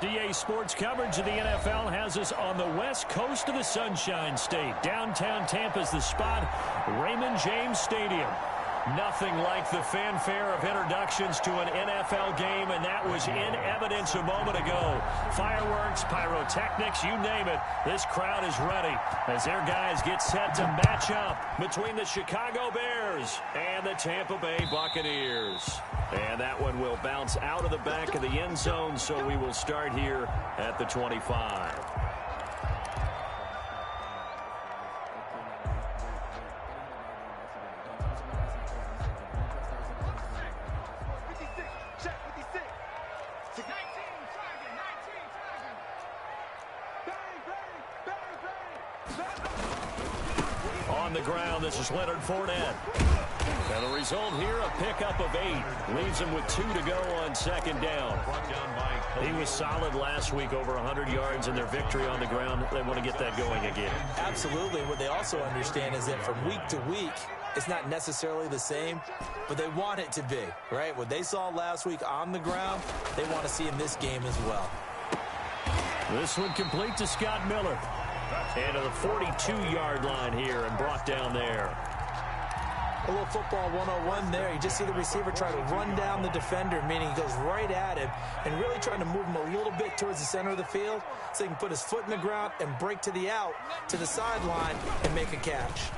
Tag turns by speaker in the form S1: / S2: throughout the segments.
S1: USDA Sports coverage of the NFL has us on the west coast of the Sunshine State. Downtown Tampa's the spot, Raymond James Stadium. Nothing like the fanfare of introductions to an NFL game, and that was in evidence a moment ago. Fireworks, pyrotechnics, you name it. This crowd is ready as their guys get set to match up between the Chicago Bears and the Tampa Bay Buccaneers. And that one will bounce out of the back of the end zone, so we will start here at the 25. On the ground, this is Leonard Fournette. And the result here, a pickup of 8. Leaves him with 2 to go on second down. He was solid last week, over 100 yards in their victory on the ground. They want to get that going again.
S2: Absolutely. What they also understand is that from week to week, it's not necessarily the same, but they want it to be, right? What they saw last week on the ground, they want to see in this game as well.
S1: This one complete to Scott Miller. And to the 42-yard line here and brought down there.
S2: A little football 101 there. You just see the receiver try to run down the defender, meaning he goes right at him and really trying to move him a little bit towards the center of the field so he can put his foot in the ground and break to the out, to the sideline, and make a catch.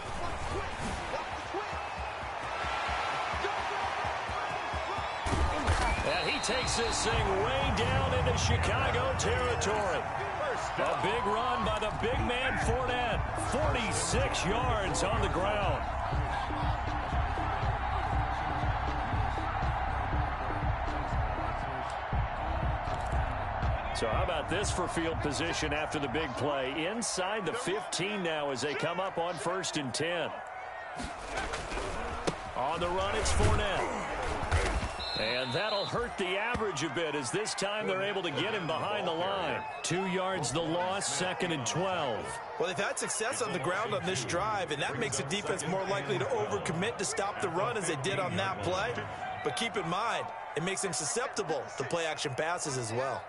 S1: And he takes this thing way down into Chicago territory. A big run by the big man Fournette. 46 yards on the ground. So how about this for field position after the big play? Inside the 15 now as they come up on 1st and 10. On the run, it's Fournette. And that'll hurt the average a bit as this time they're able to get him behind the line. 2 yards the loss, 2nd and 12.
S2: Well, they've had success on the ground on this drive, and that makes the defense more likely to overcommit to stop the run as they did on that play. But keep in mind, it makes them susceptible to play-action passes as well.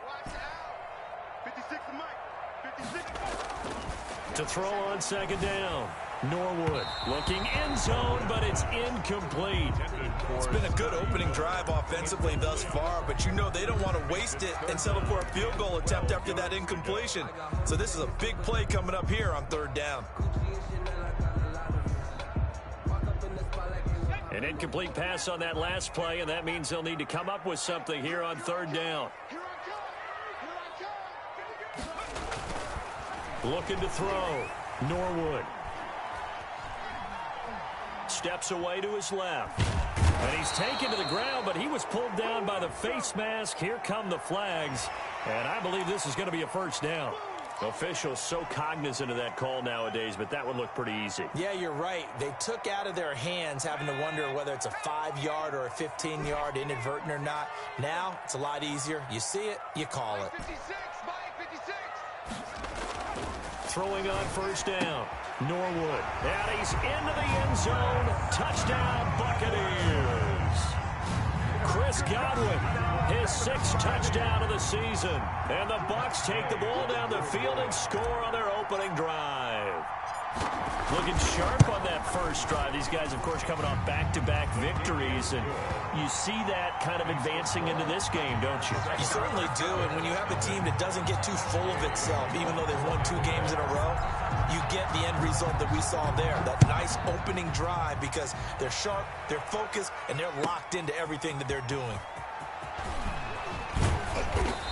S1: To throw on 2nd down. Norwood looking end zone, but it's incomplete.
S2: It's been a good opening drive offensively thus far, but you know they don't want to waste it and settle for a field goal attempt after that incompletion. So this is a big play coming up here on 3rd down.
S1: An incomplete pass on that last play, and that means they'll need to come up with something here on 3rd down. Looking to throw. Norwood. Steps away to his left. And he's taken to the ground, but he was pulled down by the face mask. Here come the flags. And I believe this is going to be a 1st down. Officials so cognizant of that call nowadays, but that would look pretty easy.
S2: Yeah, you're right. They took out of their hands having to wonder whether it's a 5-yard or a 15-yard inadvertent or not. Now, it's a lot easier. You see it, you call it.
S1: Throwing on 1st down. Norwood. And he's into the end zone. Touchdown, Buccaneers. Chris Godwin, his 6th touchdown of the season. And the Bucs take the ball down the field and score on their opening drive. Looking sharp on that first drive. These guys, of course, coming off back-to-back victories. And you see that kind of advancing into this game, don't you?
S2: You certainly do. And when you have a team that doesn't get too full of itself, even though they've won 2 games in a row, you get the end result that we saw there. That nice opening drive because they're sharp, they're focused, and they're locked into everything that they're doing.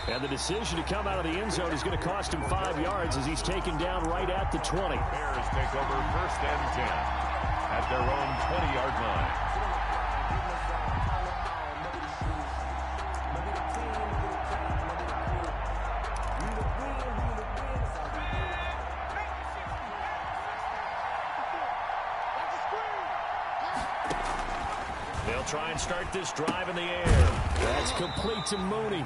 S1: And the decision to come out of the end zone is going to cost him 5 yards as he's taken down right at the 20.
S3: Bears take over 1st and 10 at their own 20-yard line.
S1: They'll try and start this drive in the air. That's complete to Mooney.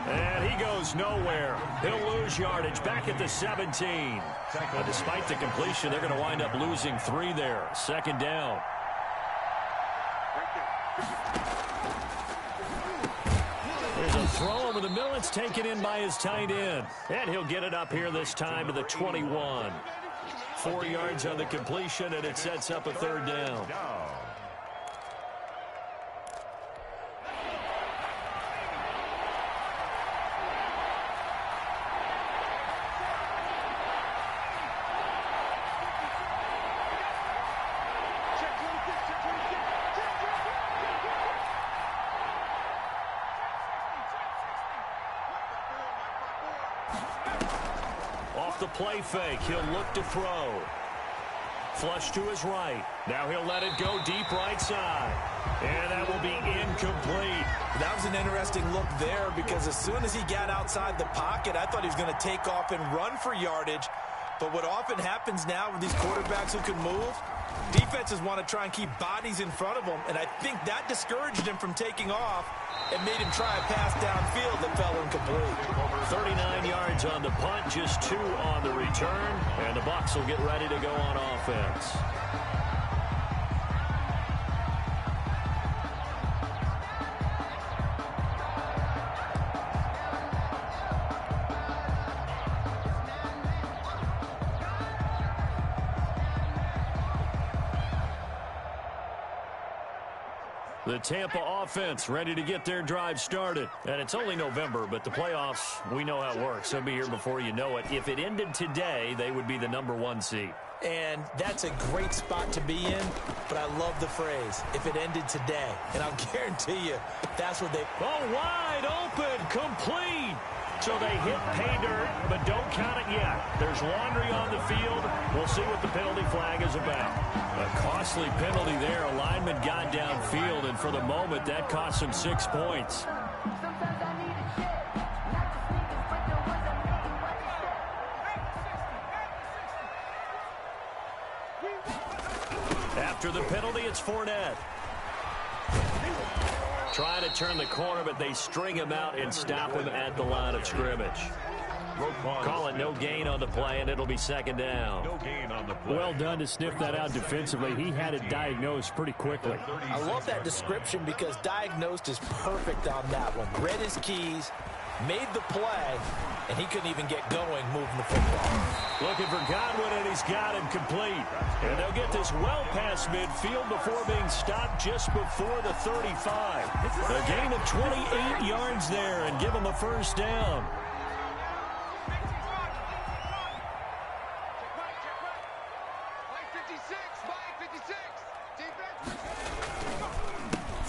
S1: And he goes nowhere. He'll lose yardage back at the 17. But despite the completion, they're going to wind up losing 3 there. 2nd down. There's a throw over the middle. It's taken in by his tight end. And he'll get it up here this time to the 21. 4 yards on the completion, and it sets up a third down. The play fake. He'll look to throw. Flush to his right. Now he'll let it go deep right side. And that will be incomplete.
S2: That was an interesting look there because as soon as he got outside the pocket, I thought he was going to take off and run for yardage. But what often happens now with these quarterbacks who can move, defenses want to try and keep bodies in front of them. And I think that discouraged him from taking off and made him try a pass downfield that fell incomplete.
S1: 39 yards on the punt, just 2 on the return, and the Bucs will get ready to go on offense. The Tampa offense ready to get their drive started. And it's only November, but the playoffs, we know how it works. They'll be here before you know it. If it ended today, they would be the #1 seed.
S2: And that's a great spot to be in, but I love the phrase, if it ended today. And I'll guarantee you, that's what they...
S1: Oh, wide open, complete. So they hit pay dirt, but don't count it yet. There's laundry on the field. We'll see what the penalty flag is about. A costly penalty there. A lineman got downfield, and for the moment, that cost him 6 points. After the penalty, it's Fournette. Trying to turn the corner, but they string him out and stop him at the line of scrimmage. Call it no gain on the play, and it'll be second down.
S3: No gain on the play.
S4: Well done to sniff that out defensively. He had it diagnosed pretty quickly.
S2: I love that description because diagnosed is perfect on that one. Read his keys, made the play, and he couldn't even get going moving the football.
S1: Looking for Godwin, and he's got him complete. And they'll get this well past midfield before being stopped just before the 35. A gain of 28 yards there and give him a first down.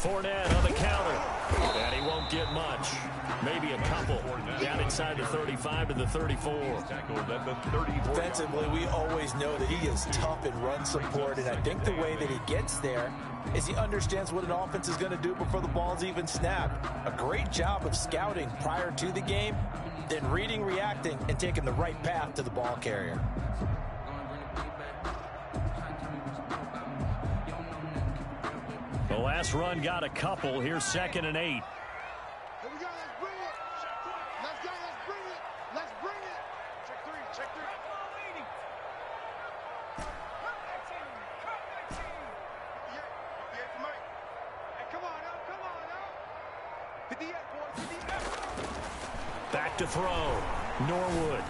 S1: Fournette on the counter, and he won't get much. Maybe a couple. Down inside the 35 to the 34.
S2: Defensively, we always know that he is tough in run support, and I think the way that he gets there is he understands what an offense is going to do before the ball's even snapped. A great job of scouting prior to the game, then reading, reacting, and taking the right path to the ball carrier.
S1: The last run got a couple. Here's 2nd and 8.
S5: Here we go. Let's bring it. Let's go. Let's bring it. Let's bring it. Check 3. Check 3. Yeah, Mike. Hey, come on now. Come on now. 58, boys. 58.
S1: Back to throw. Norwood.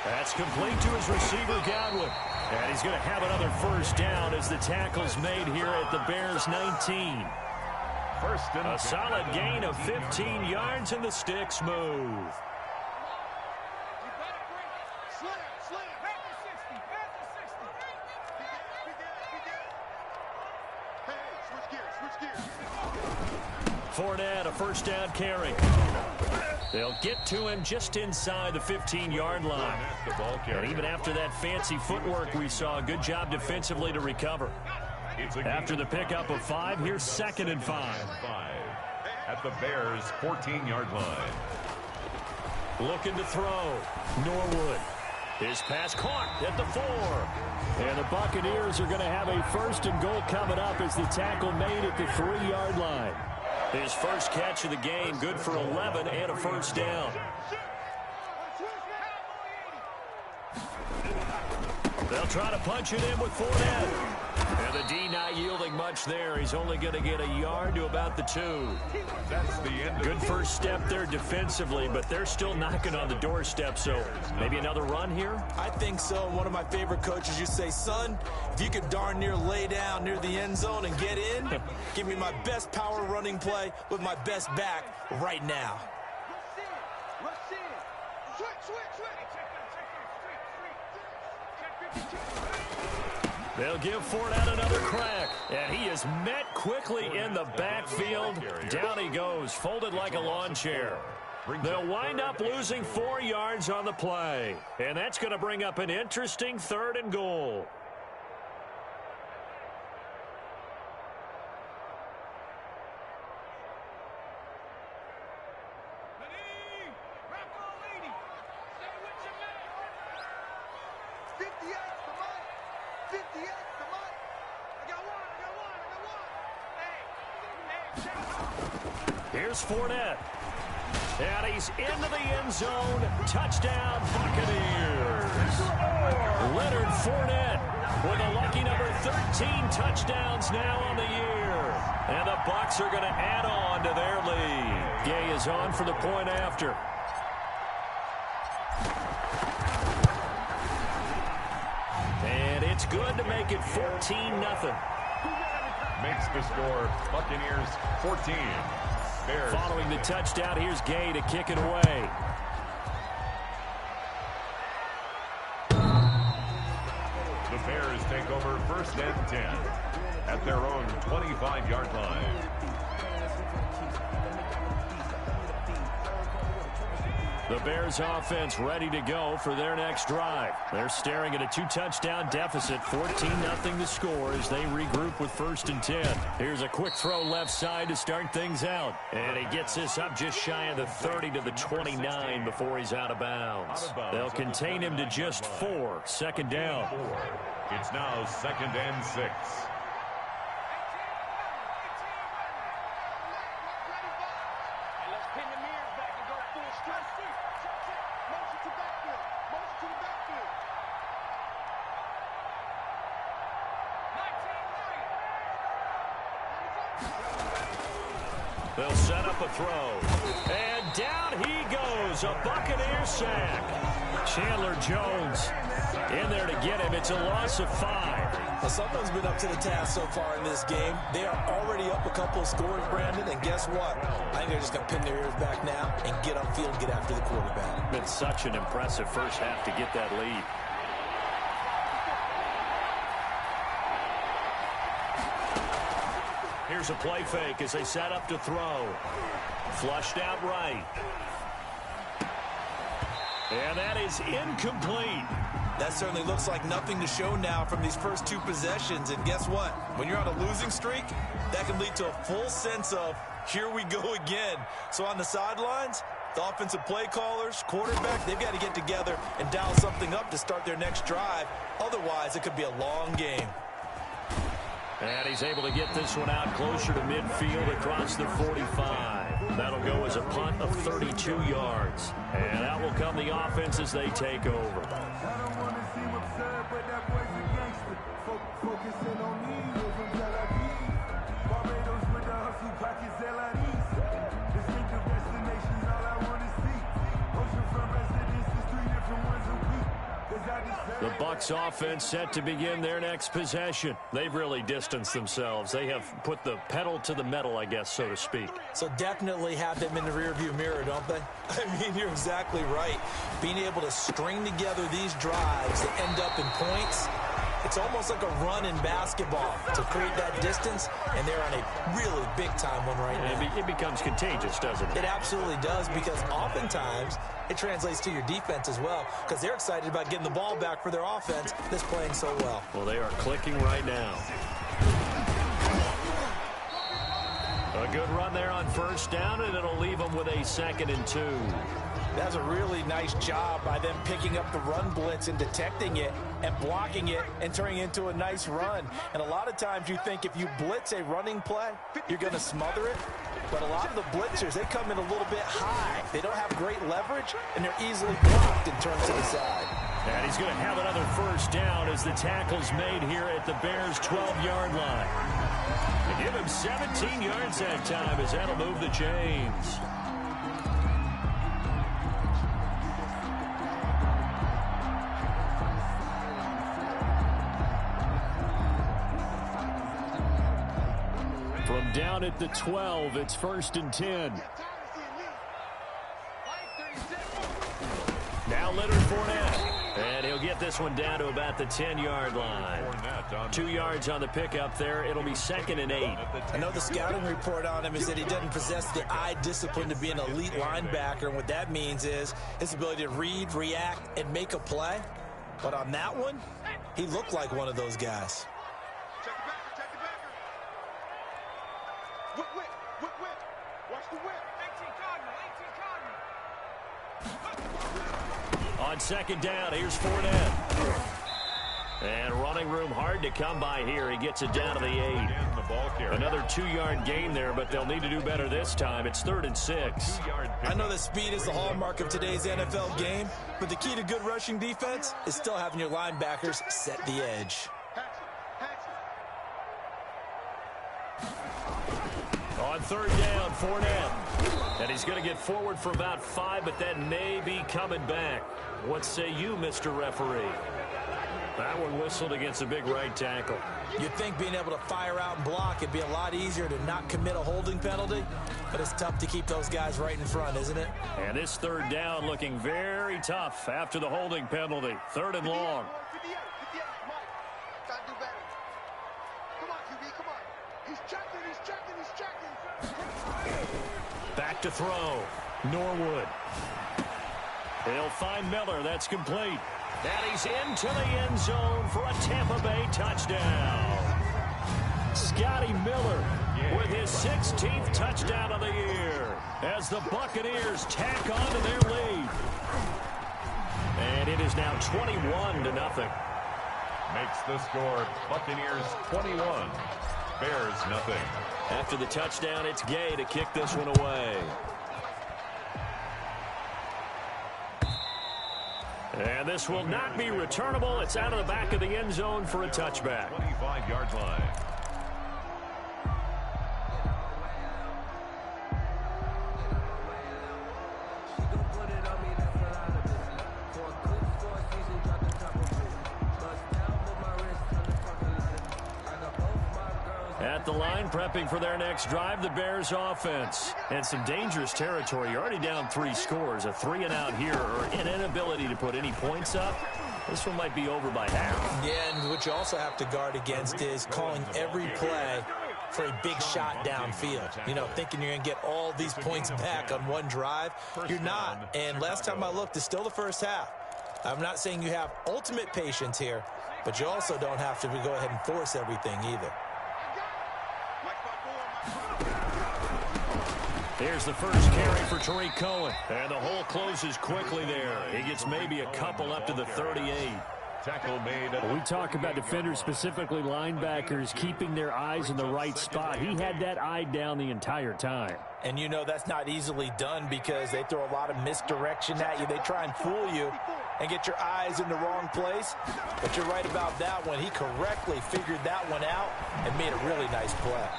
S1: That's complete to his receiver, Godwin. And he's going to have another first down as the tackle's made here at the Bears 19. A solid gain of 15 yards, and the sticks move. Fournette, a first down carry. They'll get to him just inside the 15-yard line. And even after that fancy footwork we saw, a good job defensively to recover. After the pickup of 5, here's 2nd and 5.
S3: At the Bears' 14-yard line.
S1: Looking to throw. Norwood. His pass caught at the 4. And the Buccaneers are going to have a 1st and goal coming up as the tackle made at the 3-yard line. His first catch of the game, good for 11 and a first down. They'll try to punch it in with Fournette. And the D not yielding much there. He's only going to get a yard to about the 2.
S3: That's the end.
S1: Good first step there defensively, but they're still knocking on the doorstep, so maybe another run here?
S2: I think so. One of my favorite coaches used to say, son, if you could darn near lay down near the end zone and get in, give me my best power running play with my best back right now.
S5: Rush in. Switch.
S1: They'll give Fournette another crack, and he is met quickly in the backfield. Down he goes, folded like a lawn chair. They'll wind up losing 4 yards on the play, and that's going to bring up an interesting 3rd and goal. Here's Fournette. And he's into the end zone. Touchdown, Buccaneers. Leonard Fournette with a lucky number 13 touchdowns now on the year. And the Bucs are going to add on to their lead. Gay is on for the point after. And it's good to make it 14-0.
S3: Makes the score Buccaneers 14. Bears.
S1: Following the touchdown, here's Gay to kick it away.
S3: The Bears take over 1st and 10 at their own 25-yard line.
S1: The Bears offense ready to go for their next drive. They're staring at a 2-touchdown deficit, 14-0 the score as they regroup with 1st and 10. Here's a quick throw left side to start things out. And he gets this up just shy of the 30 to the 29 before he's out of bounds. They'll contain him to just 4, 2nd down.
S3: It's now 2nd and 6.
S1: They'll set up a throw. And down he goes. A Buccaneer sack. Chandler Jones in there to get him. It's a loss of 5.
S2: Well, someone's been up to the task so far in this game. They are already up a couple of scores, Brandon, and guess what? I think they're just going to pin their ears back now and get upfield and get after the quarterback.
S1: Been such an impressive first half to get that lead. Here's a play fake as they set up to throw. Flushed out right. And that is incomplete.
S2: That certainly looks like nothing to show now from these first 2 possessions. And guess what? When you're on a losing streak, that can lead to a full sense of, here we go again. So on the sidelines, the offensive play callers, quarterback, they've got to get together and dial something up to start their next drive. Otherwise, it could be a long game.
S1: And he's able to get this one out closer to midfield across the 45. That'll go as a punt of 32 yards. And out will come the offense as they take over. The Bucs offense set to begin their next possession. They've really distanced themselves. They have put the pedal to the metal, I guess, so to speak.
S2: So definitely have them in the rearview mirror, don't they? I mean, you're exactly right. Being able to string together these drives that end up in points, it's almost like a run in basketball to create that distance, and they're on a really big-time one right now.
S1: It becomes contagious, doesn't it?
S2: It absolutely does, because oftentimes it translates to your defense as well, because they're excited about getting the ball back for their offense that's playing so well.
S1: Well, they are clicking right now. A good run there on 1st down, and it'll leave them with a 2nd and 2.
S2: That's a really nice job by them picking up the run blitz and detecting it and blocking it and turning it into a nice run. And a lot of times you think if you blitz a running play, you're going to smother it. But a lot of the blitzers, they come in a little bit high. They don't have great leverage, and they're easily blocked and turned to the side.
S1: And he's going to have another first down as the tackle's made here at the Bears' 12-yard line. They give him 17 yards that time as that'll move the chains. From down at the 12, it's 1st and 10. Now Leonard Fournette. And he'll get this one down to about the 10-yard line. 2 yards on the pickup there. It'll be 2nd and 8.
S2: I know the scouting report on him is that he doesn't possess the eye discipline to be an elite linebacker. And what that means is his ability to read, react, and make a play. But on that one, he looked like one of those guys.
S5: Check the backer, check the backer. Whip, whip, whip, whip. Watch the whip. 18 Cardinal, 18 Cardinal.
S1: On 2nd down, here's Fournette. And running room hard to come by here. He gets it down to the 8. Another 2-yard gain there, but they'll need to do better this time. It's 3rd and 6.
S2: I know that speed is the hallmark of today's NFL game, but the key to good rushing defense is still having your linebackers set the edge.
S1: On 3rd down, Fournette. And he's going to get forward for about 5, but that may be coming back. What say you, Mr. Referee? That one whistled against a big right tackle.
S2: You'd think being able to fire out and block it'd be a lot easier to not commit a holding penalty, but it's tough to keep those guys right in front, isn't it?
S1: And this 3rd down looking very tough after the holding penalty. 3rd and long.
S5: 58, Mike. Gotta do better. Come on, QB, come on. He's checking, he's checking, he's checking.
S1: Back to throw. Norwood. They'll find Miller. That's complete. And he's into the end zone for a Tampa Bay touchdown. Scotty Miller with his 16th touchdown of the year as the Buccaneers tack on to their lead. And it is now 21-0.
S3: Makes the score Buccaneers 21, Bears nothing.
S1: After the touchdown, it's Gay to kick this one away. And this will not be returnable. It's out of the back of the end zone for a touchback.
S3: 25-yard line.
S1: At the line, prepping for their next drive, the Bears offense. And some dangerous territory. You're already down 3 scores. A 3-and-out here, or an inability to put any points up. This one might be over by half.
S2: Yeah, and what you also have to guard against is calling every play for a big shot downfield. You know, thinking you're going to get all these points back on one drive. You're not. And last time I looked, it's still the first half. I'm not saying you have ultimate patience here, but you also don't have to go ahead and force everything either.
S1: Here's the first carry for Tariq Cohen. And the hole closes quickly there. He gets maybe a couple up to the 38.
S3: Tackle made.
S4: We talk about defenders, specifically linebackers, keeping their eyes in the right spot. He had that eye down the entire time.
S2: And you know that's not easily done because they throw a lot of misdirection at you. They try and fool you and get your eyes in the wrong place. But you're right about that one. He correctly figured that one out and made a really nice play.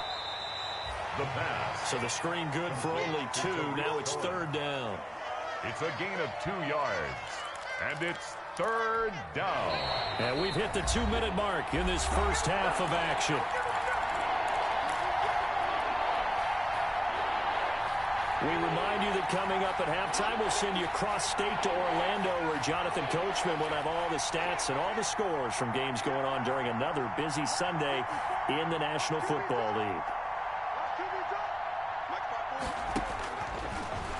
S3: The pass.
S1: So the screen good for only 2. Now it's 3rd down.
S3: It's a gain of 2 yards. And it's 3rd down.
S1: And we've hit the 2-minute mark in this first half of action. We remind you that coming up at halftime, we'll send you cross-state to Orlando, where Jonathan Coachman will have all the stats and all the scores from games going on during another busy Sunday in the National Football League.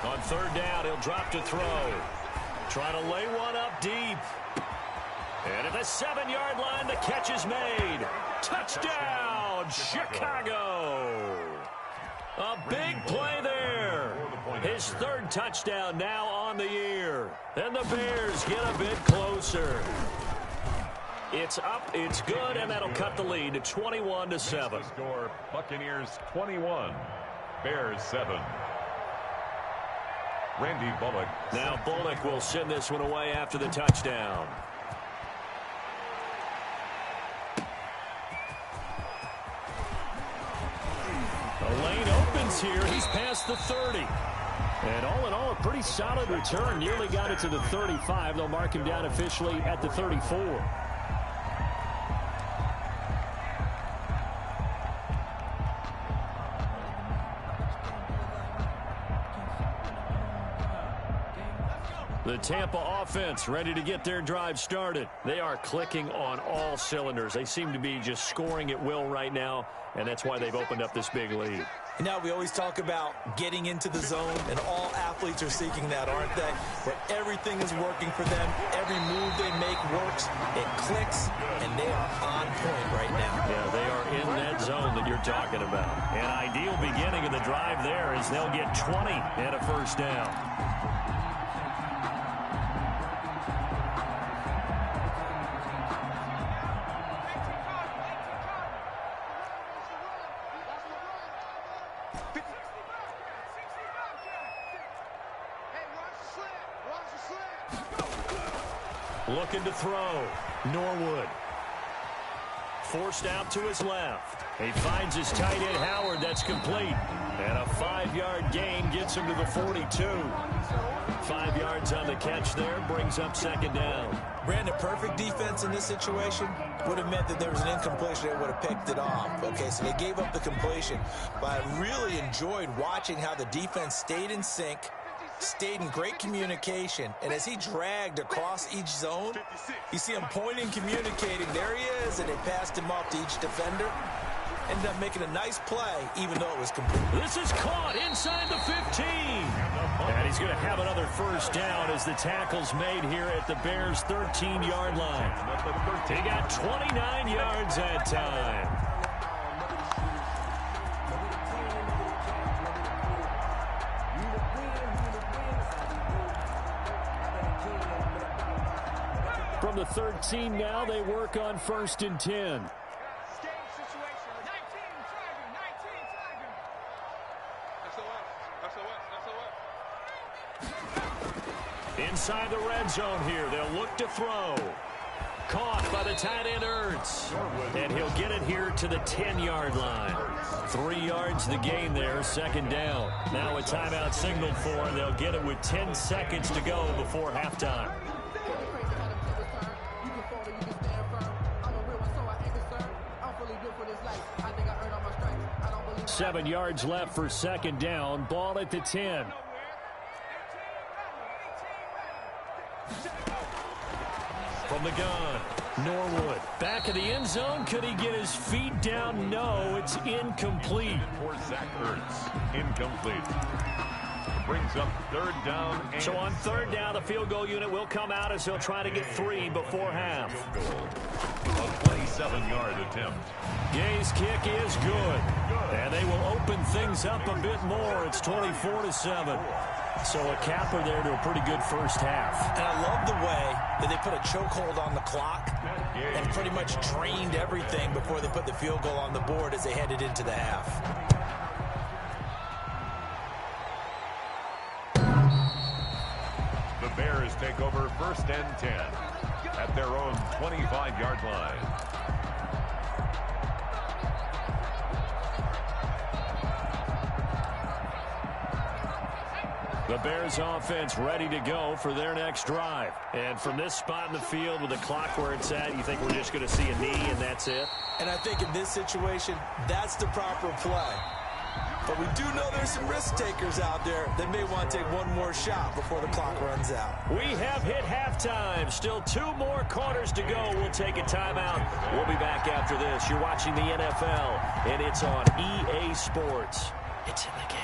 S1: On 3rd down, he'll drop to throw. Trying to lay one up deep. And at the 7-yard line, the catch is made. Touchdown, Chicago. A big play there. His 3rd touchdown now on the year. And the Bears get a bit closer. It's up, it's good, and that'll cut the lead to 21-7.
S3: Score Buccaneers 21, Bears 7. Randy Bullock.
S1: Now Bullock will send this one away after the touchdown. gain opens here. He's past the 30.
S4: And all in all, a pretty solid return. Nearly got it to the 35. They'll mark him down officially at the 34.
S1: The Tampa offense ready to get their drive started. They are clicking on all cylinders. They seem to be just scoring at will right now, and that's why they've opened up this big lead.
S2: Now, we always talk about getting into the zone, and all athletes are seeking that, aren't they? Where everything is working for them. Every move they make works. It clicks, and they are on point right now.
S1: Yeah, they are in that zone that you're talking about. An ideal beginning of the drive there is they'll get 20 and a first down. Looking to throw. Norwood. Forced out to his left. He finds his tight end Howard. That's complete. And a 5-yard gain gets him to the 42. 5 yards on the catch there. Brings up second down.
S2: Brandon, perfect defense in this situation would have meant that there was an incompletion. They would have picked it off. Okay, so they gave up the completion. But I really enjoyed watching how the defense stayed in sync, stayed in great communication, and as he dragged across each zone, you see him pointing, communicating. There he is, and they passed him off to each defender. Ended up making a nice play, even though it was complete.
S1: This is caught inside the 15. And he's going to have another first down as the tackle's made here at the Bears' 13-yard line. He got 29 yards that time.
S4: From the 13 now, they work on 1st and 10.
S1: Inside the red zone here, they'll look to throw. Caught by the tight end Ertz. And he'll get it here to the 10-yard line. 3 yards the gain there, second down. Now a timeout signaled for, and they'll get it with 10 seconds to go before halftime.
S4: 7 yards left for second down. Ball at the 10.
S1: From the gun, Norwood. Back of the end zone. Could he get his feet down? No, it's incomplete.
S3: For Zach Ertz, incomplete. Brings up third down.
S1: So on third down, the field goal unit will come out as they'll try to get 3 before half.
S3: A 27-yard attempt.
S1: Gay's kick is good. And they will open things up a bit more. It's 24-7. So a capper there to a pretty good first half.
S2: And I love the way that they put a chokehold on the clock and pretty much drained everything before they put the field goal on the board as they headed into the half.
S3: The Bears take over 1st and 10 at their own 25-yard line.
S1: The Bears offense ready to go for their next drive. And from this spot in the field with the clock where it's at, you think we're just going to see a knee and that's it?
S2: And I think in this situation, that's the proper play. But we do know there's some risk takers out there that may want to take one more shot before the clock runs out.
S1: We have hit halftime. Still 2 more quarters to go. We'll take a timeout. We'll be back after this. You're watching the NFL, and it's on EA Sports. It's in the game.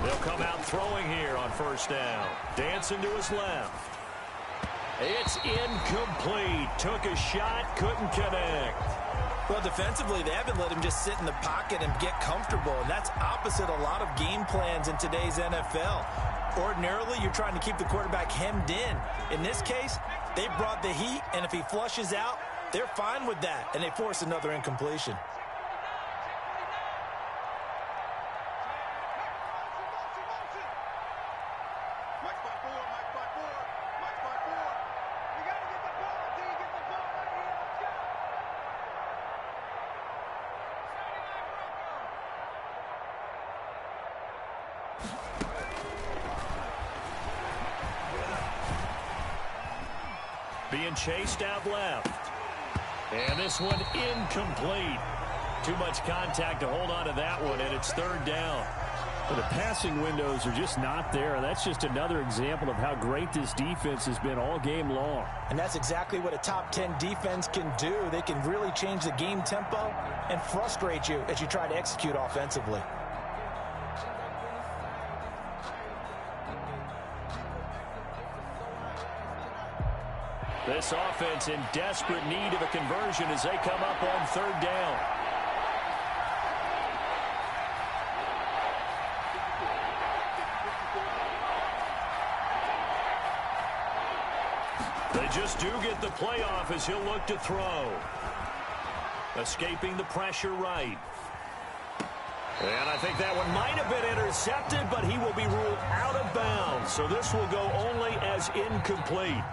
S1: They'll come out throwing here on first down. Dancing to his left. It's incomplete. Took a shot, couldn't connect.
S2: Well, defensively, they haven't let him just sit in the pocket and get comfortable, and that's opposite a lot of game plans in today's NFL. Ordinarily, you're trying to keep the quarterback hemmed in. In this case, they brought the heat, and if he flushes out, they're fine with that, and they force another incompletion.
S1: Being chased out left. And this one incomplete. Too much contact to hold on to that one, and it's third down.
S4: Well, the passing windows are just not there. That's just another example of how great this defense has been all game long.
S2: And that's exactly what a top 10 defense can do. They can really change the game tempo and frustrate you as you try to execute offensively.
S1: This offense in desperate need of a conversion as they come up on third down. They just do get the playoff as he'll look to throw. Escaping the pressure right. And I think that one might have been intercepted, but he will be ruled out of bounds. So this will go only as incomplete.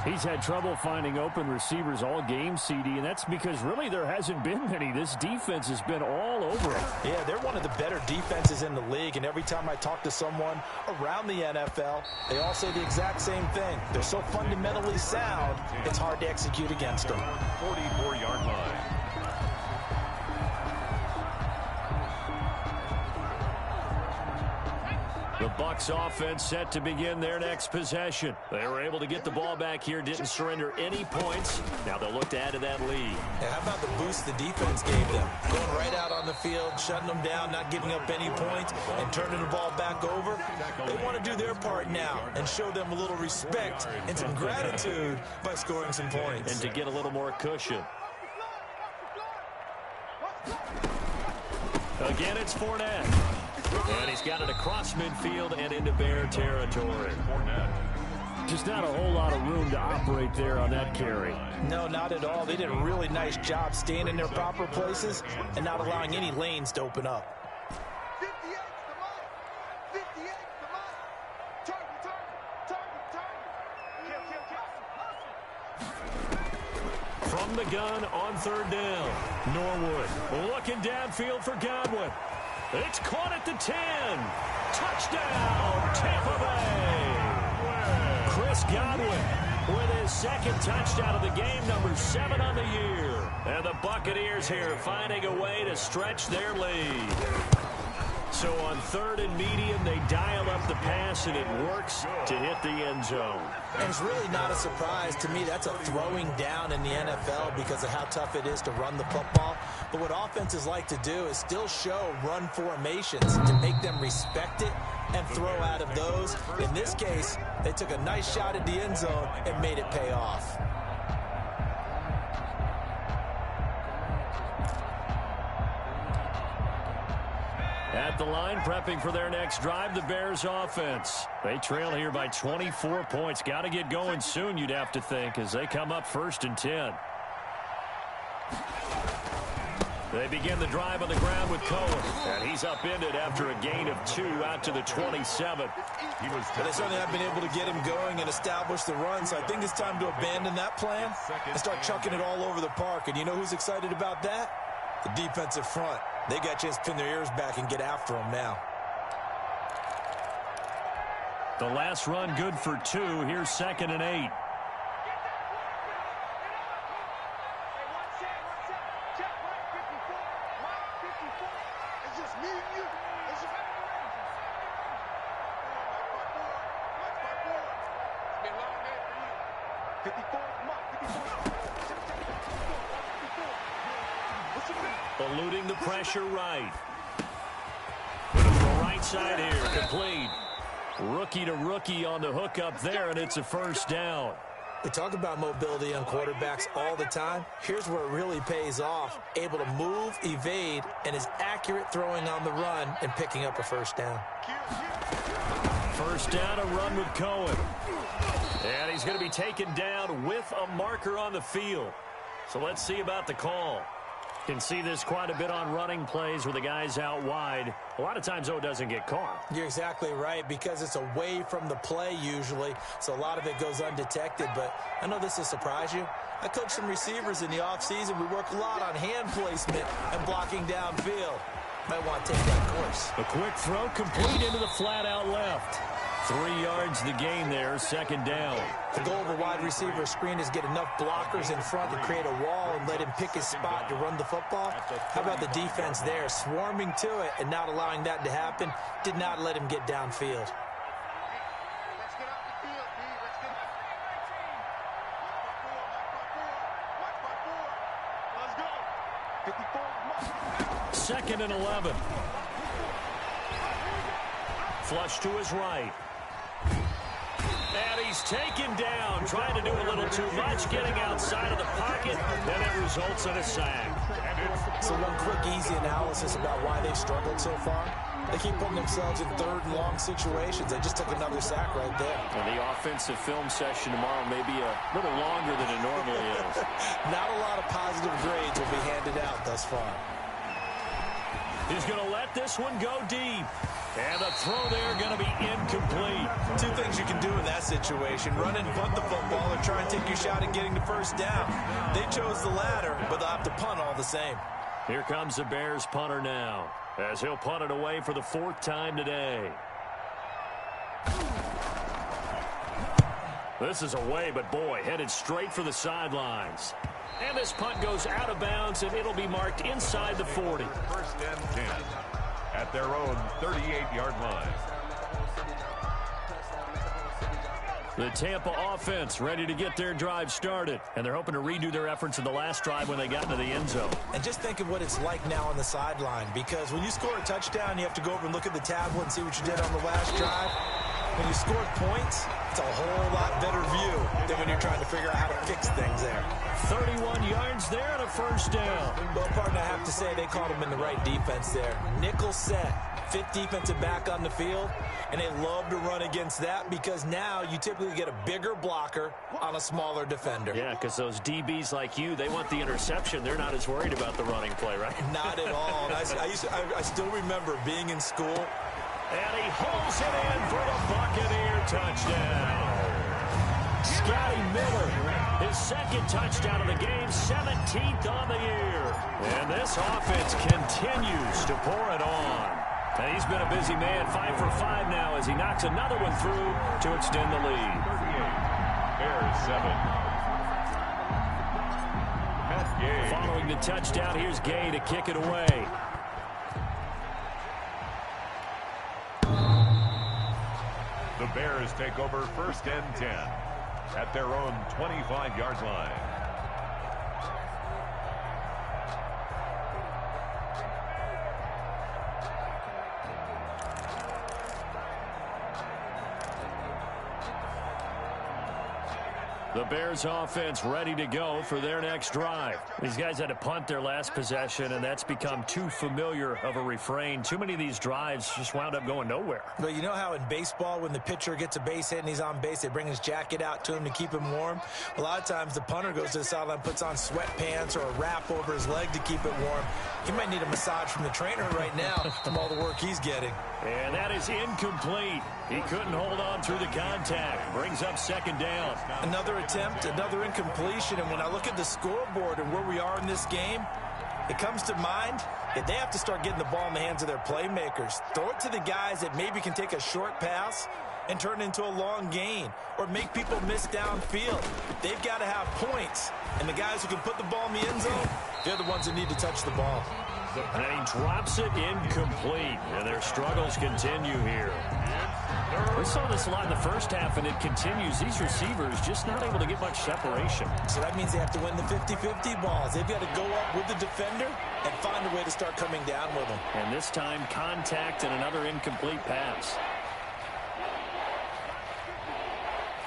S4: He's had trouble finding open receivers all game, CD, and that's because really there hasn't been many. This defense has been all over him.
S2: Yeah, they're one of the better defenses in the league, and every time I talk to someone around the NFL, they all say the exact same thing. They're so fundamentally sound, it's hard to execute against them.
S3: 44-yard line.
S1: The Bucs offense set to begin their next possession. They were able to get the ball back here, didn't surrender any points. Now they'll look to add to that lead.
S2: Yeah, how about the boost the defense gave them? Going right out on the field, shutting them down, not giving up any points, and turning the ball back over. They want to do their part now and show them a little respect and some gratitude by scoring some points.
S1: And to get a little more cushion. Again, it's Fournette. And he's got it across midfield and into Bear territory.
S4: Just not a whole lot of room to operate there on that carry.
S2: No, not at all. They did a really nice job staying in their proper places and not allowing any lanes to open up.
S5: 58 to Mike. 58 to Mike. Target.
S1: From the gun on third down. Norwood looking downfield for Godwin. It's caught at the 10. Touchdown, Tampa Bay. Chris Godwin with his second touchdown of the game, number 7 on the year. And the Buccaneers here finding a way to stretch their lead. So on third and medium, they dial up the pass, and it works to hit the end zone.
S2: And it's really not a surprise to me. That's a throwing down in the NFL because of how tough it is to run the football. But what offenses like to do is still show run formations to make them respect it and throw out of those. In this case, they took a nice shot at the end zone and made it pay off.
S1: At the line, prepping for their next drive, the Bears offense. They trail here by 24 points. Got to get going soon, you'd have to think, as they come up 1st and 10. They begin the drive on the ground with Cohen. And he's upended after a gain of 2 out to the 27.
S2: But they certainly have been able to get him going and establish the run, so I think it's time to abandon that plan and start chucking it all over the park. And you know who's excited about that? The defensive front. They got a chance to pin their ears back and get after him now.
S1: The last run good for 2. Here's 2nd and 8.
S5: It's just me and you. It's just... It's been a long day for you. 54, Mike, 54.
S1: Eluding the pressure right. Going to throw right side here. Complete. Rookie to rookie on the hook up there, and it's a first down.
S2: We talk about mobility on quarterbacks all the time. Here's where it really pays off. Able to move, evade, and is accurate throwing on the run and picking up a first down.
S1: First down, a run with Cohen. And he's going to be taken down with a marker on the field. So let's see about the call. Can see this quite a bit on running plays where the guy's out wide. A lot of times, though, it doesn't get caught.
S2: You're exactly right, because it's away from the play usually, so a lot of it goes undetected. But I know this will surprise you. I coach some receivers in the offseason. We work a lot on hand placement and blocking downfield. Might want to take that course.
S1: A quick throw complete into the flat out left. 3 yards the game there, second down.
S2: The goal of a wide receiver screen is get enough blockers in front to create a wall and let him pick his spot to run the football. How about the defense there, swarming to it and not allowing that to happen? Did not let him get downfield.
S5: Let's get out the field, B. Let's get out. Let's go. 54.
S1: Second and 11. Flush to his right. And he's taken down, trying to do a little too much, getting outside of the pocket, and it results in a sack.
S2: So one quick, easy analysis about why they've struggled so far. They keep putting themselves in third and long situations. They just took another sack right there.
S4: And the offensive film session tomorrow may be a little longer than it normally is.
S2: Not a lot of positive grades will be handed out thus far.
S1: He's going to let this one go deep. And the throw there going to be incomplete.
S2: Two things you can do in that situation: run and punt the football, or try and take your shot at getting the first down. They chose the latter, but they'll have to punt all the same.
S1: Here comes the Bears punter now, as he'll punt it away for the 4th time today. This is away, but boy, headed straight for the sidelines. And this punt goes out of bounds, and it'll be marked inside the 40.
S3: First and 10 at their own 38-yard line.
S1: The Tampa offense ready to get their drive started, and they're hoping to redo their efforts in the last drive when they got into the end zone.
S2: And just think of what it's like now on the sideline, because when you score a touchdown, you have to go over and look at the tablet and see what you did on the last drive. When you scored points, it's a whole lot better view than when you're trying to figure out how to fix things there.
S1: 31 yards there and a first down.
S2: Well, partner, I have to say they caught him in the right defense there. Nickel set, 5th defensive back on the field, and they love to run against that because now you typically get a bigger blocker on a smaller defender.
S1: Yeah, because those DBs like you, they want the interception. They're not as worried about the running play, right?
S2: Not at all. I still remember being in school.
S1: And he holds it in for the Buccaneer touchdown. Scotty Miller, his 2nd touchdown of the game, 17th on the year. And this offense continues to pour it on. And he's been a busy man, 5 for 5 now as he knocks another one through to extend the lead.
S3: 38, Bears 7. Matt Gay.
S1: Following the touchdown, here's Gay to kick it away.
S3: The Bears take over first and 10 at their own 25-yard line.
S1: The Bears offense ready to go for their next drive. These guys had to punt their last possession, and that's become too familiar of a refrain. Too many of these drives just wound up going nowhere.
S2: But you know how in baseball, when the pitcher gets a base hit and he's on base, they bring his jacket out to him to keep him warm? A lot of times the punter goes to the sideline, puts on sweatpants or a wrap over his leg to keep it warm. He might need a massage from the trainer right now from all the work he's getting.
S1: And that is incomplete. He couldn't hold on through the contact. Brings up second down.
S2: Another attempt, another incompletion, and when I look at the scoreboard and where we are in this game, it comes to mind that they have to start getting the ball in the hands of their playmakers. Throw it to the guys that maybe can take a short pass and turn it into a long gain or make people miss downfield. They've got to have points, and the guys who can put the ball in the end zone, they're the ones that need to touch the ball.
S1: And he drops it incomplete, and their struggles continue here. We saw this a lot in the first half, and it continues. These receivers just not able to get much separation.
S2: So that means they have to win the 50-50 balls. They've got to go up with the defender and find a way to start coming down with them.
S1: And this time, contact and another incomplete pass.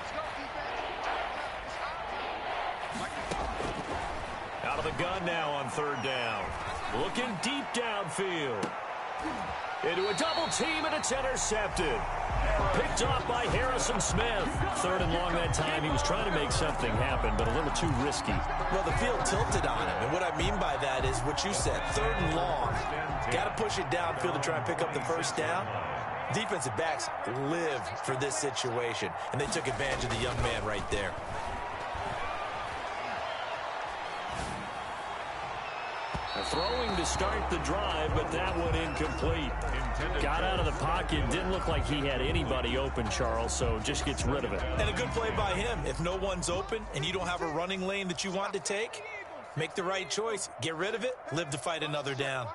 S5: Let's go, defense.
S1: Out of the gun now on third down. Looking deep downfield. Into a double team, and it's intercepted. Picked off by Harrison Smith. Third and long that time. He was trying to make something happen, but a little too risky.
S2: Well, the field tilted on him, and what I mean by that is what you said, third and long. Got to push it downfield to try and pick up the first down. Defensive backs live for this situation, and they took advantage of the young man right there.
S1: Throwing to start the drive, but that one incomplete. Got out of the pocket. Didn't look like he had anybody open, Charles, so just gets rid of it.
S2: And a good play by him. If no one's open and you don't have a running lane that you want to take, make the right choice. Get rid of it. Live to fight another down.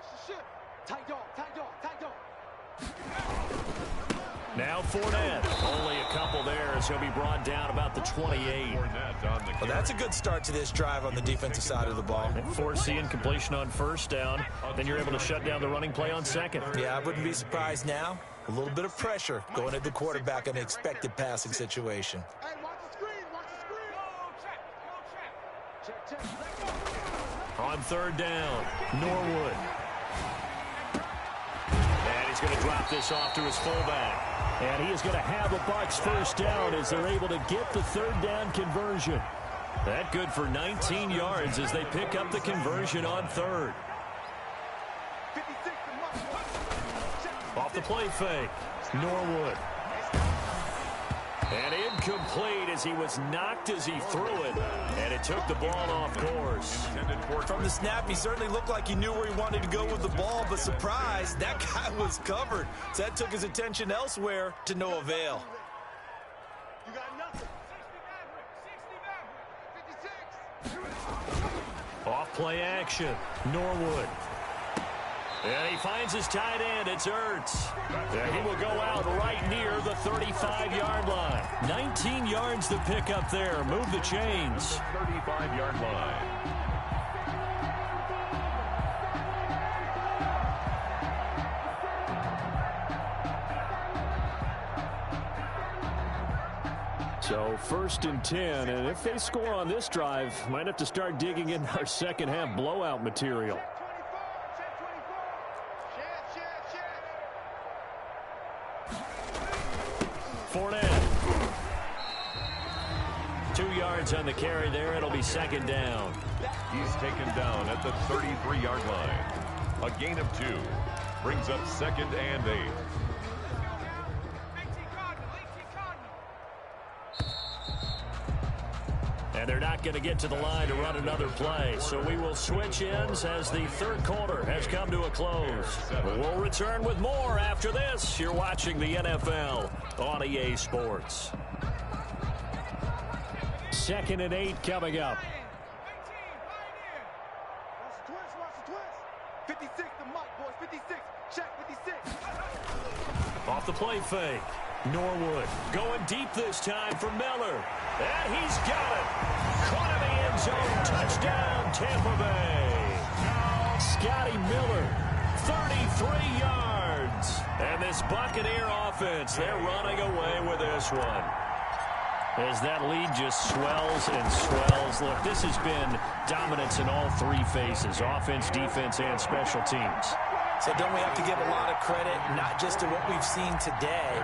S1: Now Fournette. Only a couple there as he'll be brought down about the 28.
S2: Well, that's a good start to this drive on the defensive side of the ball.
S1: Foreseeing completion on first down. Then you're able to shut down the running play on second.
S2: Yeah, I wouldn't be surprised now. A little bit of pressure going at the quarterback in an expected passing situation.
S5: Hey, watch the screen. Watch the screen. Check.
S1: On third down, Norwood. And he's going to drop this off to his fullback.
S4: And he is going to have a Bucs first down as they're able to get the third down conversion.
S1: That good for 19 yards as they pick up the conversion on third. Off the play fake, Norwood. And incomplete as he was knocked as he threw it. And it took the ball off course.
S2: From the snap, he certainly looked like he knew where he wanted to go with the ball, but surprise, that guy was covered. So that took his attention elsewhere to no avail.
S5: You got nothing. 56.
S1: Off play action, Norwood. And he finds his tight end. It's Ertz. And he will go out right near the 35-yard line. 19 yards to pick up there. Move the chains.
S3: 35-yard line.
S4: So first and 10, and if they score on this drive, might have to start digging in our second half blowout material.
S1: Fournette. 2 yards on the carry there. It'll be second down.
S3: He's taken down at the 33-yard line. A gain of 2. Brings up second and 8.
S1: And they're not going to get to the line to run another play. So we will switch ends as the third quarter has come to a close. We'll return with more after this. You're watching the NFL on EA Sports.
S4: Second and 8 coming up.
S5: Watch the twist. 56 to Mike, boys. 56. Check 56.
S1: Off the play fake. Norwood going deep this time for Miller. And he's got it. Caught in the end zone. Touchdown, Tampa Bay. Scotty Miller, 33 yards. And this Buccaneer offense, they're running away with this one. As that lead just swells and swells. Look, this has been dominance in all three phases, offense, defense, and special teams.
S2: So don't we have to give a lot of credit, not just to what we've seen today,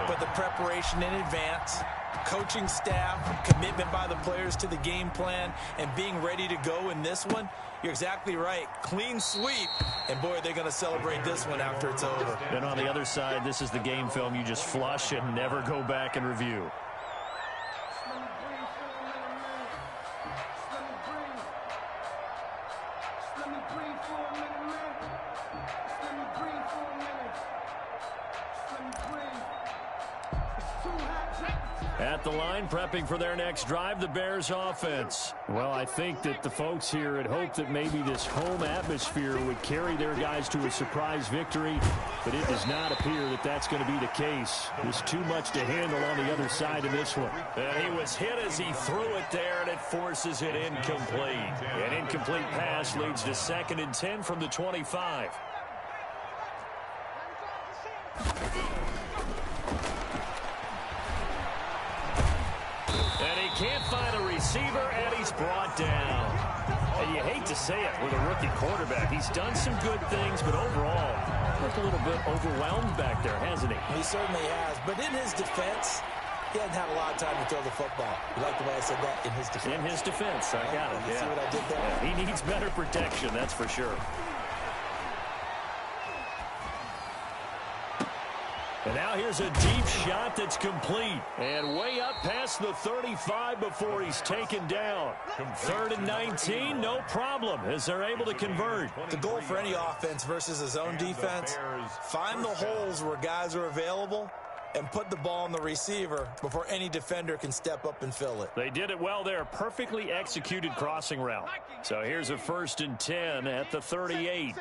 S2: but the preparation in advance, coaching staff, commitment by the players to the game plan, and being ready to go in this one? You're exactly right. Clean sweep, and boy, they're going to celebrate this one after it's over.
S1: And on the other side, this is the game film you just flush and never go back and review. At the line, prepping for their next drive, the Bears offense.
S4: Well, I think that the folks here had hoped that maybe this home atmosphere would carry their guys to a surprise victory, but it does not appear that that's going to be the case. There's too much to handle on the other side of this one.
S1: And he was hit as he threw it there, and it forces it incomplete. An incomplete pass leads to second and 10 from the 25. And he can't find a receiver, and he's brought down.
S4: And you hate to say it with a rookie quarterback. He's done some good things, but overall, looked a little bit overwhelmed back there, hasn't he?
S2: He certainly has. But in his defense, he hasn't had a lot of time to throw the football. You like the way I said that? In his defense.
S4: In his defense. I got it.
S2: You see what I did there?
S4: Yeah, he needs better protection, that's for sure. And now here's a deep shot that's complete. And way up past the 35 before he's taken down. 3rd and 19, no problem, as they're able to convert.
S2: The goal for any offense versus his own defense, find the holes where guys are available and put the ball on the receiver before any defender can step up and fill it.
S4: They did it well there. Perfectly executed crossing route. So here's a 1st and 10 at the 38.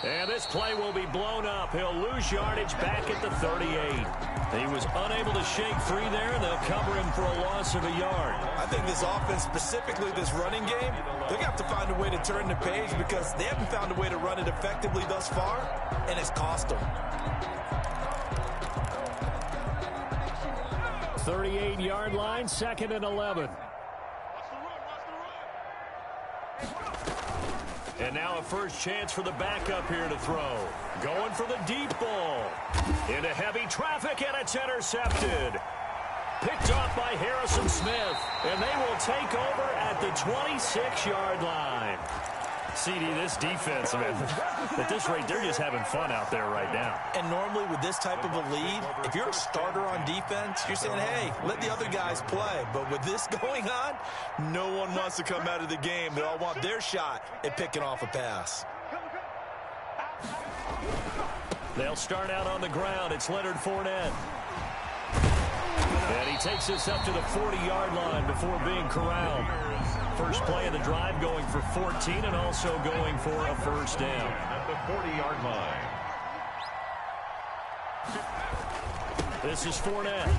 S4: And this play will be blown up. He'll lose yardage back at the 38. He was unable to shake free there, and they'll cover him for a loss of a yard.
S2: I think this offense, specifically this running game, they're going to have to find a way to turn the page because they haven't found a way to run it effectively thus far, and it's cost them.
S4: 38-yard line, 2nd and 11. And now a first chance for the backup here to throw. Going for the deep ball. Into heavy traffic, and it's intercepted. Picked off by Harrison Smith. And they will take over at the 26-yard line. CD, this defense, man, at this rate, they're just having fun out there right now.
S2: And normally with this type of a lead, if you're a starter on defense, you're saying, hey, let the other guys play. But with this going on, no one wants to come out of the game. They all want their shot at picking off a pass.
S4: They'll start out on the ground. It's Leonard Fournette. And he takes us up to the 40-yard line before being corralled. First play of the drive going for 14 and also going for a first down.
S3: At the 40-yard line.
S4: This is Fournette.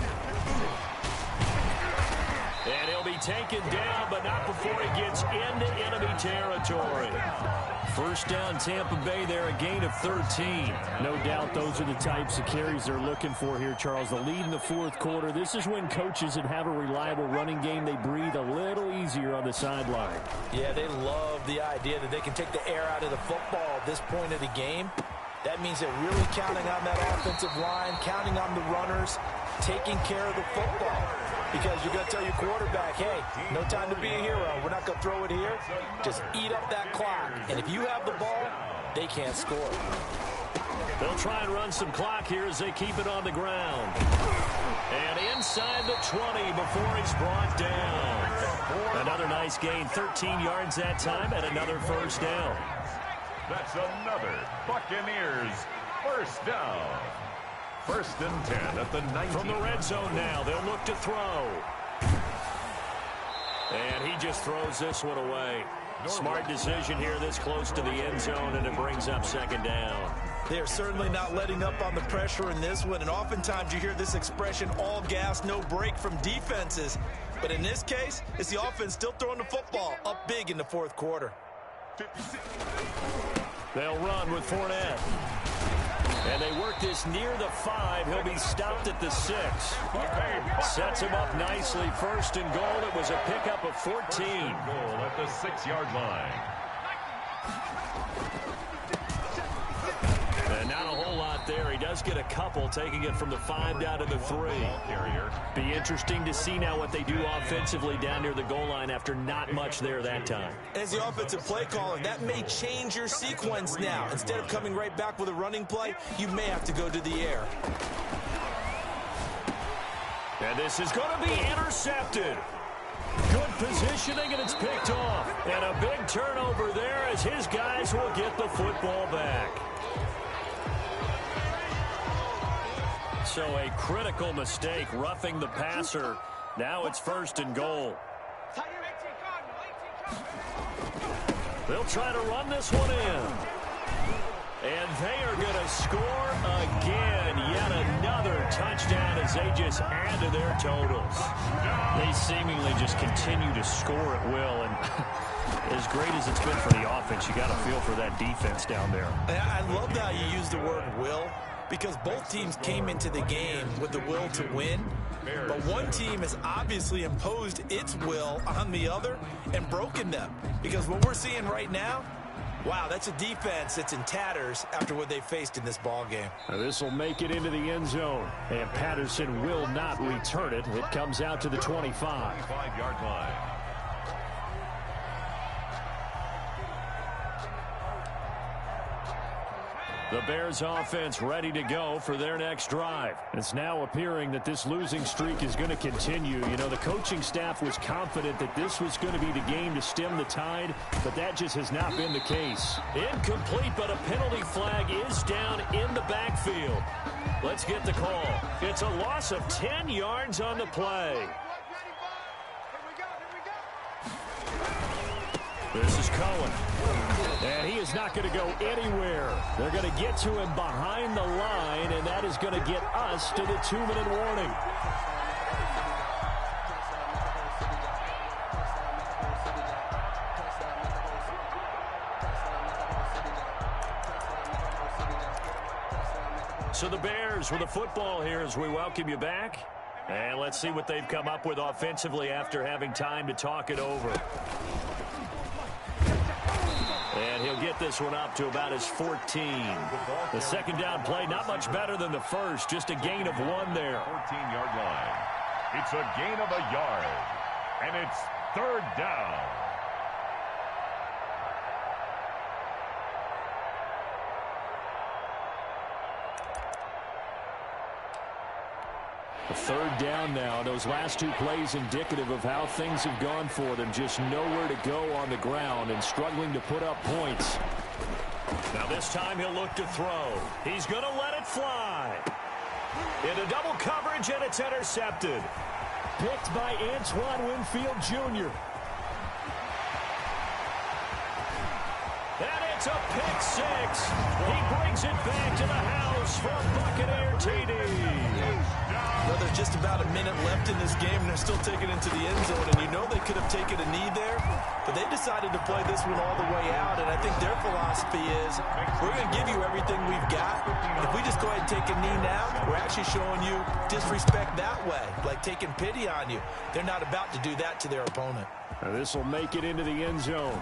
S4: And he'll be taken down, but not before he gets into enemy territory. First down, Tampa Bay there, a gain of 13. No doubt those are the types of carries they're looking for here, Charles. The lead in the 4th quarter. This is when coaches that have a reliable running game, they breathe a little easier on the sideline.
S2: Yeah, they love the idea that they can take the air out of the football at this point of the game. That means they're really counting on that offensive line, counting on the runners, taking care of the football. Because you're going to tell your quarterback, hey, no time to be a hero. We're not going to throw it here. Just eat up that clock. And if you have the ball, they can't score.
S4: They'll try and run some clock here as they keep it on the ground. And inside the 20 before he's brought down. Another nice gain, 13 yards that time, and another first down.
S3: That's another Buccaneers first down. 1st and 10 at the 19.
S4: From the red zone now, they'll look to throw. And he just throws this one away. Smart decision here this close to the end zone, and it brings up 2nd down.
S2: They are certainly not letting up on the pressure in this one, and oftentimes you hear this expression, all gas, no break from defenses. But in this case, it's the offense still throwing the football up big in the 4th quarter.
S4: They'll run with Fournette. And they work this near the 5. He'll be stopped at the 6. Sets him up nicely. 1st and goal. It was a pickup of 14.
S3: Goal at the 6-yard line.
S4: And not a whole lot there. He does get a couple, taking it from the 5 down to the 3. Be interesting to see now what they do offensively down near the goal line after not much there that time.
S2: As the offensive play caller, that may change your sequence now. Instead of coming right back with a running play, you may have to go to the air.
S4: And this is going to be intercepted. Good positioning, and it's picked off. And a big turnover there as his guys will get the football back. So a critical mistake, roughing the passer. Now it's 1st and goal. They'll try to run this one in. And they are going to score again. Yet another touchdown as they just add to their totals. They seemingly just continue to score at will. And as great as it's been for the offense, you got to feel for that defense down there.
S2: I love how you use the word will, because both teams came into the game with the will to win. But one team has obviously imposed its will on the other and broken them. Because what we're seeing right now, wow, that's a defense that's in tatters after what they faced in this ball game.
S4: This will make it into the end zone, and Patterson will not return it. It comes out to the 25.
S3: 25-yard line.
S1: The Bears offense ready to go for their next drive.
S4: It's now appearing that this losing streak is going to continue. You know, the coaching staff was confident that this was going to be the game to stem the tide, but that just has not been the case.
S1: Incomplete, but a penalty flag is down in the backfield. Let's get the call. It's a loss of 10 yards on the play. This is Cohen. And he is not going to go anywhere. They're going to get to him behind the line, and that is going to get us to the 2-minute warning. So the Bears with the football here as we welcome you back. And let's see what they've come up with offensively after having time to talk it over. And he'll get this one up to about his 14. The second down play, not much better than the first, just a gain of 1 there.
S3: 14-yard line. It's a gain of a yard, and it's third down.
S4: A third down now. Those last 2 plays indicative of how things have gone for them. Just nowhere to go on the ground and struggling to put up points.
S1: Now this time he'll look to throw. He's going to let it fly. Into double coverage, and it's intercepted.
S4: Picked by Antoine Winfield Jr.
S1: And it's a pick 6. He brings it back to the house for a Buccaneer TD.
S2: Well, there's just about a minute left in this game, and they're still taking it into the end zone. And you know they could have taken a knee there, but they decided to play this one all the way out. And I think their philosophy is, we're going to give you everything we've got. If we just go ahead and take a knee now, we're actually showing you disrespect that way, like taking pity on you. They're not about to do that to their opponent.
S4: This will make it into the end zone.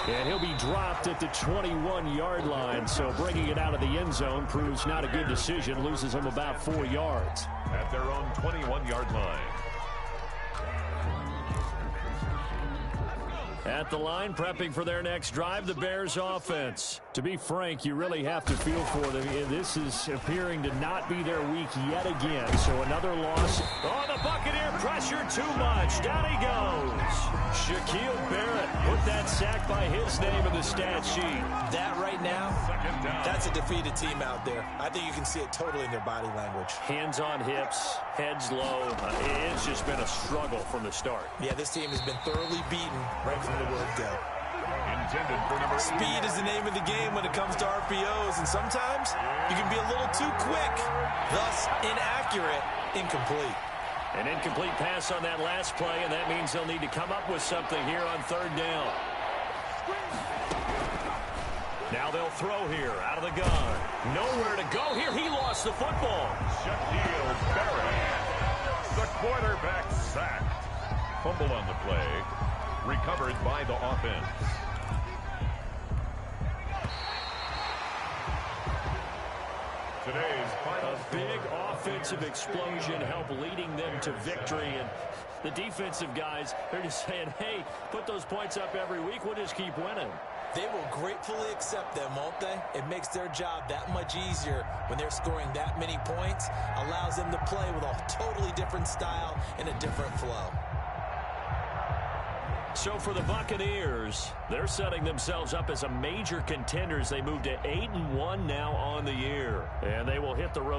S4: And he'll be dropped at the 21-yard line, so bringing it out of the end zone proves not a good decision. Loses him about 4 yards.
S3: At their own 21-yard line.
S1: At the line, prepping for their next drive, the Bears offense.
S4: To be frank, you really have to feel for them. This is appearing to not be their week yet again. So another loss.
S1: Oh, the Buccaneer pressure too much. Down he goes. Shaquille Barrett put that sack by his name in the stat sheet.
S2: That right now, that's a defeated team out there. I think you can see it totally in their body language.
S1: Hands on hips, heads low. It's just been a struggle from the start.
S2: Yeah, this team has been thoroughly beaten right from the word go.
S3: Intended for number 8.
S2: Speed is the name of the game when it comes to RPOs, and sometimes you can be a little too quick, thus inaccurate, incomplete.
S1: An incomplete pass on that last play, and that means they'll need to come up with something here on third down. Now they'll throw here out of the gun. Nowhere to go here. He lost the football.
S3: Shaquille Barrett. The quarterback sacked. Fumble on the play. Recovered by the offense. Today's final
S1: A big offensive explosion helped leading them to victory. And the defensive guys, they're just saying, hey, put those points up every week. We'll just keep winning.
S2: They will gratefully accept them, won't they? It makes their job that much easier when they're scoring that many points. Allows them to play with a totally different style and a different flow.
S1: So for the Buccaneers, they're setting themselves up as a major contender as they move to 8-1 now on the year. And they will hit the road